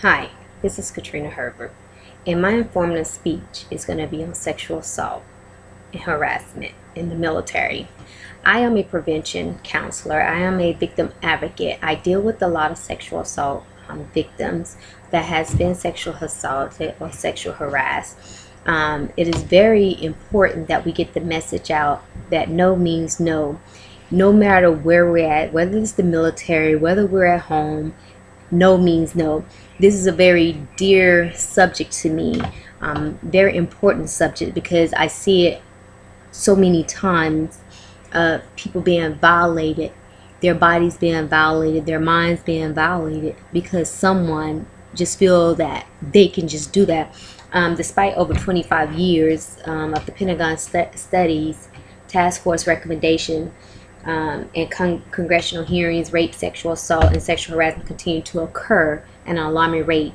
Hi, this is Katrina Herbert, and my informative speech is going to be on sexual assault and harassment in the military. I am a prevention counselor. I am a victim advocate. I deal with a lot of sexual assault victims that has been sexual assaulted or sexual harassed. It is very important that we get the message out that no means no. No matter where we're at, whether it's the military, whether we're at home, no means no. This is a very dear subject to me, very important subject, because I see it so many times. People being violated, their bodies being violated, their minds being violated because someone just feel that they can just do that. Despite over 25 years of the Pentagon studies, task force recommendation, and congressional hearings, rape, sexual assault, and sexual harassment continue to occur at an alarming rate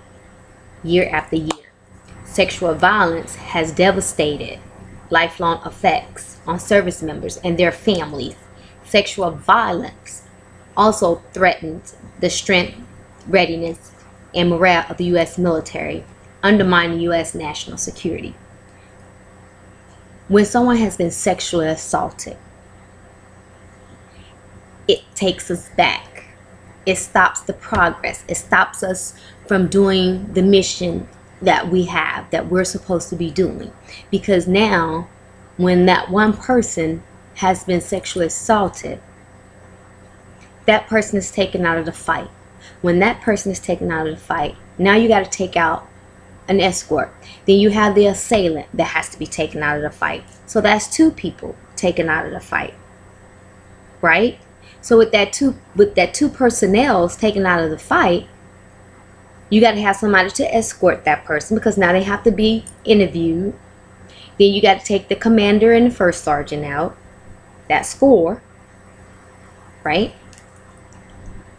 year after year. Sexual violence has devastated lifelong effects on service members and their families. Sexual violence also threatens the strength, readiness, and morale of the U.S. military, undermining U.S. national security. When someone has been sexually assaulted, it takes us back. It stops the progress. It stops us from doing the mission that we have, that we're supposed to be doing. Because now, when that one person has been sexually assaulted, that person is taken out of the fight. When that person is taken out of the fight, now you got to take out an escort. Then you have the assailant that has to be taken out of the fight. So that's two people taken out of the fight, right? So with that two personnel taken out of the fight, you got to have somebody to escort that person, because now they have to be interviewed. Then you got to take the commander and the first sergeant out. That's 4, right?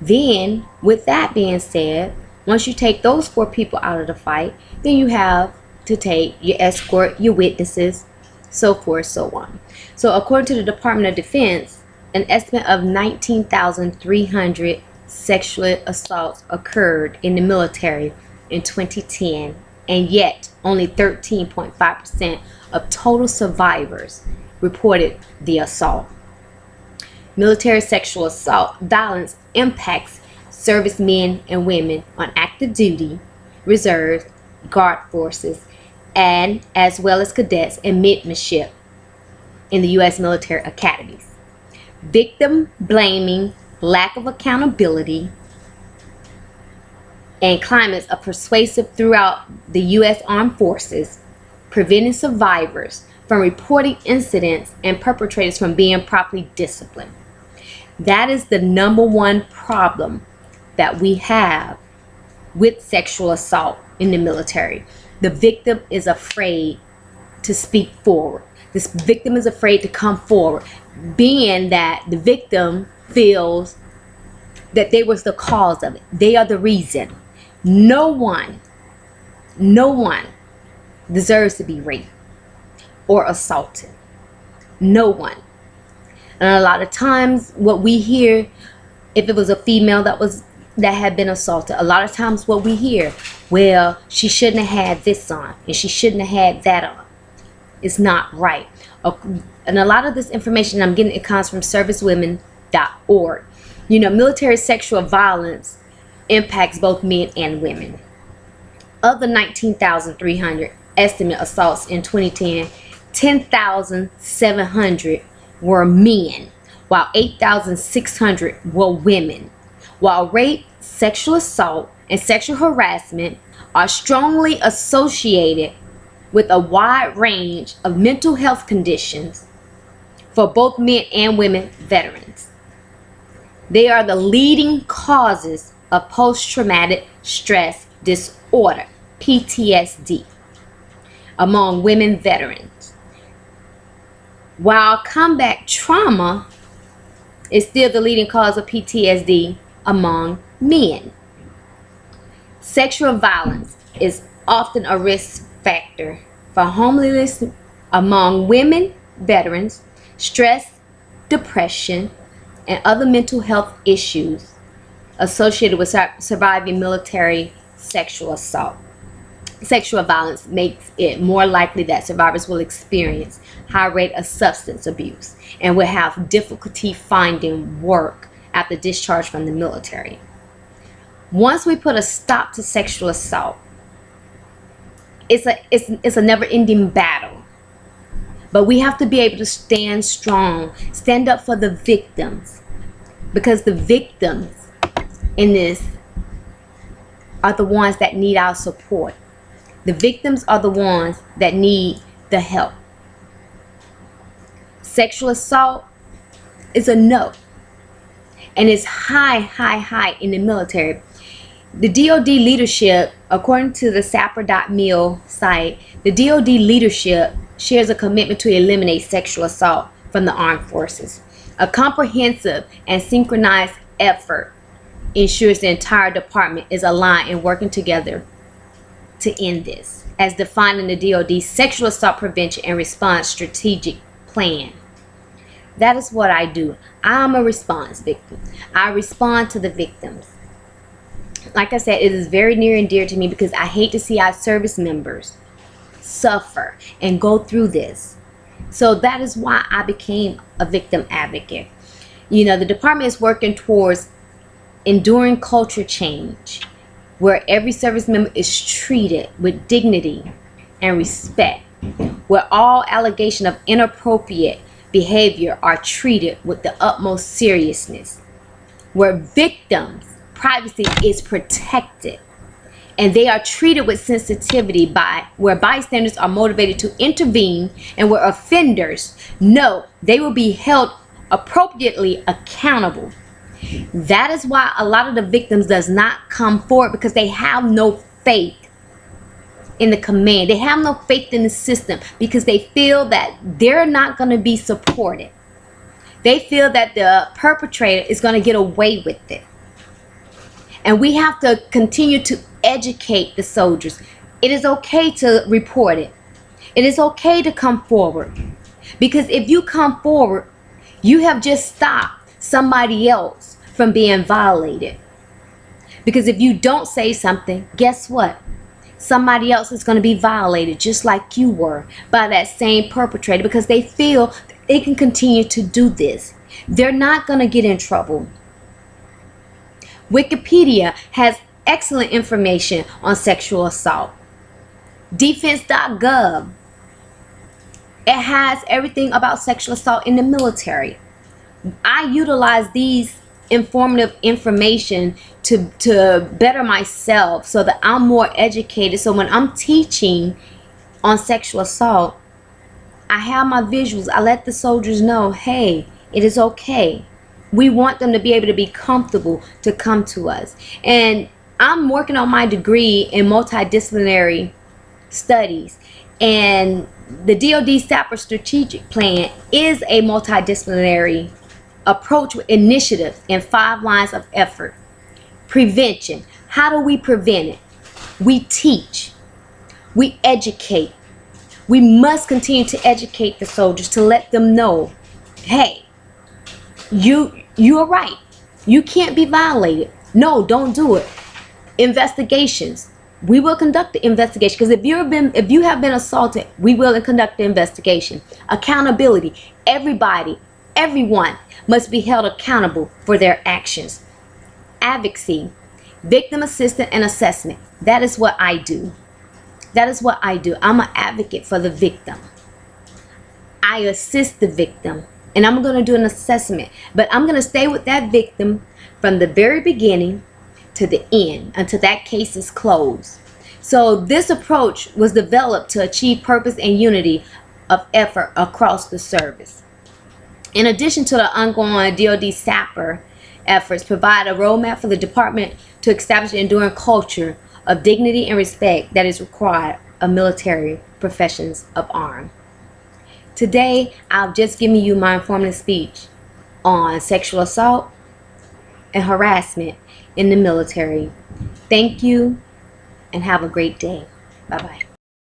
Then, with that being said, once you take those 4 people out of the fight, then you have to take your escort, your witnesses, so forth, so on. So according to the Department of Defense, an estimate of 19,300 sexual assaults occurred in the military in 2010, and yet only 13.5% of total survivors reported the assault. Military sexual assault violence impacts servicemen and women on active duty, reserves, guard forces, and as well as cadets and midshipmen in the U.S. military academies. Victim blaming, lack of accountability, and climates are pervasive throughout the U.S. Armed Forces, preventing survivors from reporting incidents and perpetrators from being properly disciplined. That is the number one problem that we have with sexual assault in the military. The victim is afraid to speak forward. This victim is afraid to come forward, being that the victim feels that they was the cause of it. They are the reason. No one deserves to be raped or assaulted. No one. And a lot of times what we hear, if it was a female that had been assaulted, a lot of times what we hear, well, she shouldn't have had this on and she shouldn't have had that on. It's not right. And a lot of this information I'm getting, it comes from servicewomen.org. You know, military sexual violence impacts both men and women. Of the 19,300 estimate assaults in 2010, 10,700 were men, while 8,600 were women. While rape, sexual assault, and sexual harassment are strongly associated with a wide range of mental health conditions for both men and women veterans. They are the leading causes of post-traumatic stress disorder, PTSD, among women veterans. While combat trauma is still the leading cause of PTSD among men. Sexual violence is often a risk factor for homelessness among women veterans, stress, depression, and other mental health issues associated with surviving military sexual assault. Sexual violence makes it more likely that survivors will experience high rate of substance abuse and will have difficulty finding work after discharge from the military. Once we put a stop to sexual assault, it's a never-ending battle. But we have to be able to stand strong, stand up for the victims, because the victims in this are the ones that need our support. The victims are the ones that need the help. Sexual assault is a no. And it's high in the military. The DoD leadership, according to the sapper.mil site, the DoD leadership shares a commitment to eliminate sexual assault from the armed forces. A comprehensive and synchronized effort ensures the entire department is aligned and working together to end this, as defined in the DoD Sexual Assault Prevention and Response Strategic Plan. That is what I do. I'm a response victim. I respond to the victims. Like I said, it is very near and dear to me because I hate to see our service members suffer and go through this. So that is why I became a victim advocate. You know, the department is working towards enduring culture change, where every service member is treated with dignity and respect, where all allegations of inappropriate behavior are treated with the utmost seriousness, where victims' privacy is protected and they are treated with sensitivity, where bystanders are motivated to intervene, and where offenders know they will be held appropriately accountable. That is why a lot of the victims does not come forward, because they have no faith in the command. They have no faith in the system because they feel that they're not going to be supported. They feel that the perpetrator is going to get away with it. And we have to continue to educate the soldiers. It is okay to report it. It is okay to come forward. Because if you come forward, you have just stopped somebody else from being violated. Because if you don't say something, guess what? Somebody else is going to be violated just like you were by that same perpetrator, because they feel they can continue to do this. They're not going to get in trouble. Wikipedia has excellent information on sexual assault. Defense.gov, it has everything about sexual assault in the military. I utilize these informative information to better myself so that I'm more educated. So when I'm teaching on sexual assault, I have my visuals. I let the soldiers know, hey, it is okay. We want them to be able to be comfortable to come to us. And I'm working on my degree in multidisciplinary studies, and the DoD Sapper Strategic Plan is a multidisciplinary approach with initiatives in 5 lines of effort. Prevention. How do we prevent it? We teach. We educate. We must continue to educate the soldiers to let them know, hey, you're right. You can't be violated. No, don't do it. Investigations. We will conduct the investigation, because if you have been assaulted, we will conduct the investigation. Accountability. Everyone must be held accountable for their actions. Advocacy. Victim assistance and assessment. That is what I do. That is what I do. I'm an advocate for the victim. I assist the victim, and I'm going to do an assessment. But I'm going to stay with that victim from the very beginning to the end until that case is closed. So this approach was developed to achieve purpose and unity of effort across the service. In addition to the ongoing DoD Sapper efforts, provide a roadmap for the department to establish an enduring culture of dignity and respect that is required of military professions of arms. Today, I've just given you my informative speech on sexual assault and harassment in the military. Thank you and have a great day. Bye-bye.